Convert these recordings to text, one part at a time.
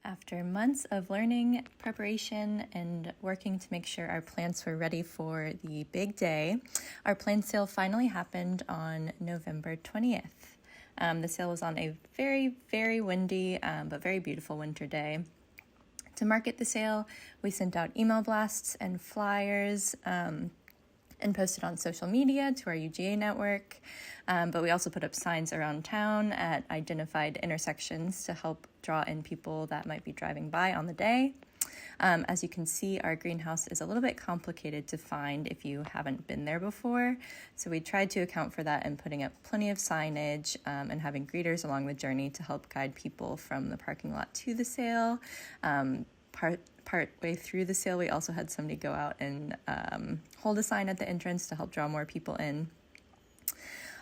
After months of learning, preparation, and working to make sure our plants were ready for the big day, our plant sale finally happened on November 20th. The sale was on a very, very windy but very beautiful winter day. To market the sale, we sent out email blasts and flyers and posted on social media to our UGA network, but we also put up signs around town at identified intersections to help draw in people that might be driving by on the day. As you can see, our greenhouse is a little bit complicated to find if you haven't been there before, so we tried to account for that in putting up plenty of signage and having greeters along the journey to help guide people from the parking lot to the sale. Partway through the sale, we also had somebody go out and hold a sign at the entrance to help draw more people in.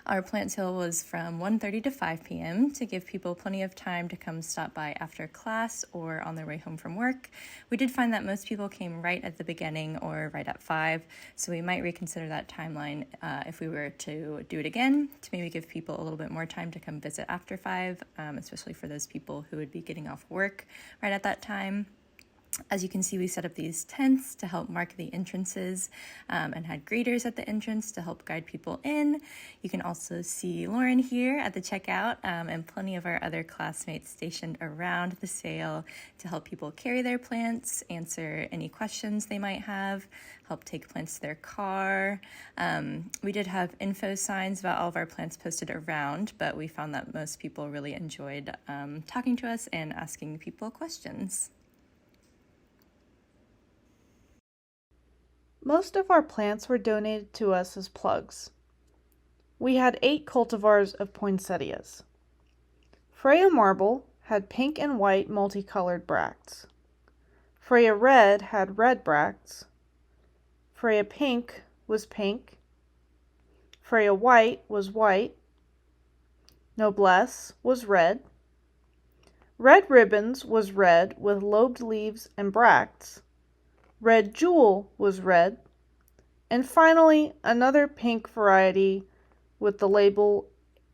Our plant sale was from 1:30 to 5 p.m. to give people plenty of time to come stop by after class or on their way home from work. We did find that most people came right at the beginning or right at 5, so we might reconsider that timeline if we were to do it again, to maybe give people a little bit more time to come visit after 5, especially for those people who would be getting off work right at that time. As you can see, we set up these tents to help mark the entrances and had greeters at the entrance to help guide people in. You can also see Lauren here at the checkout and plenty of our other classmates stationed around the sale to help people carry their plants, answer any questions they might have, help take plants to their car. We did have info signs about all of our plants posted around, but we found that most people really enjoyed talking to us and asking people questions. Most of our plants were donated to us as plugs. We had 8 cultivars of poinsettias. Freya Marble had pink and white multicolored bracts. Freya Red had red bracts. Freya Pink was pink. Freya White was white. Noblesse was red. Red Ribbons was red with lobed leaves and bracts. Red Jewel was red, and finally another pink variety with the label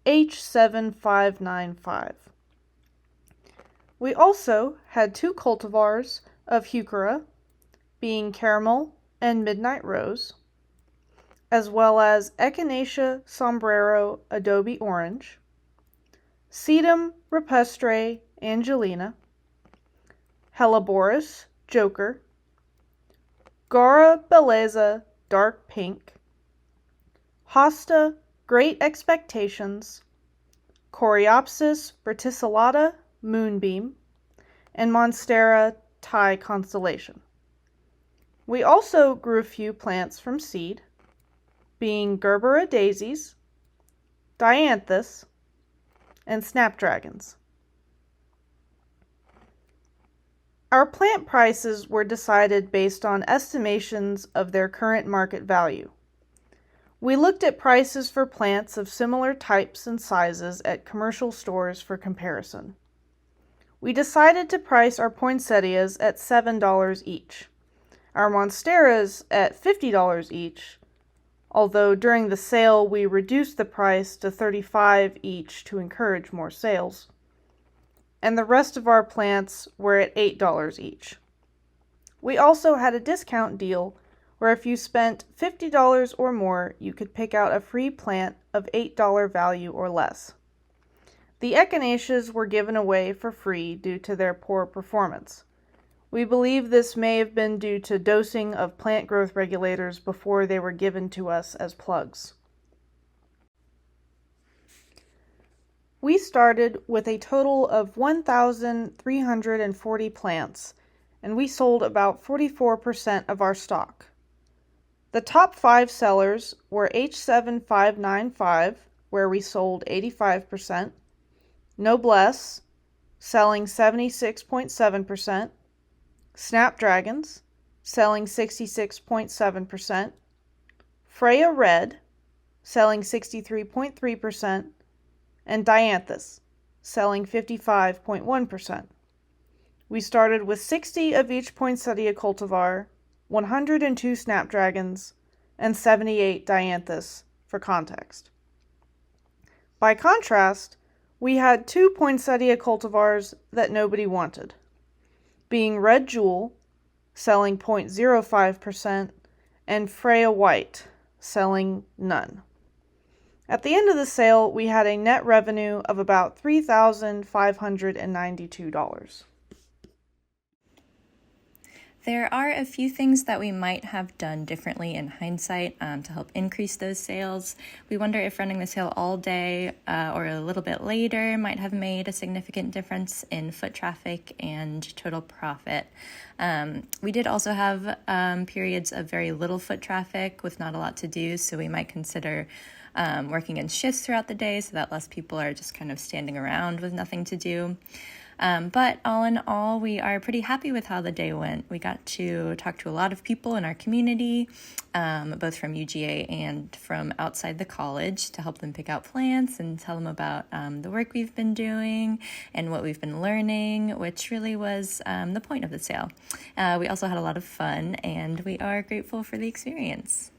H7595. We also had 2 cultivars of Heuchera, being Caramel and Midnight Rose, as well as Echinacea Sombrero Adobe Orange, Sedum Rupestre Angelina, Helleborus Joker, Gara Belleza Dark Pink, Hosta Great Expectations, Coreopsis verticillata Moonbeam, and Monstera Thai Constellation. We also grew a few plants from seed, being Gerbera daisies, Dianthus, and snapdragons. Our plant prices were decided based on estimations of their current market value. We looked at prices for plants of similar types and sizes at commercial stores for comparison. We decided to price our poinsettias at $7 each, our monsteras at $50 each, although during the sale we reduced the price to $35 each to encourage more sales, and the rest of our plants were at $8 each. We also had a discount deal where if you spent $50 or more, you could pick out a free plant of $8 value or less. The echinaceas were given away for free due to their poor performance. We believe this may have been due to dosing of plant growth regulators before they were given to us as plugs. We started with a total of 1,340 plants, and we sold about 44% of our stock. The top 5 sellers were H7595, where we sold 85%, Noblesse, selling 76.7%, Snapdragons, selling 66.7%, Freya Red, selling 63.3%, and Dianthus, selling 55.1%. We started with 60 of each poinsettia cultivar, 102 snapdragons, and 78 Dianthus for context. By contrast, we had 2 poinsettia cultivars that nobody wanted. being Red Jewel, selling 0.05%, and Freya White, selling none. At the end of the sale, we had a net revenue of about $3,592. There are a few things that we might have done differently in hindsight to help increase those sales. We wonder if running the sale all day or a little bit later might have made a significant difference in foot traffic and total profit. We did also have periods of very little foot traffic with not a lot to do, so we might consider working in shifts throughout the day so that less people are just kind of standing around with nothing to do. But all in all, we are pretty happy with how the day went. We got to talk to a lot of people in our community, both from UGA and from outside the college, to help them pick out plants and tell them about the work we've been doing and what we've been learning, which really was the point of the sale. We also had a lot of fun, and we are grateful for the experience.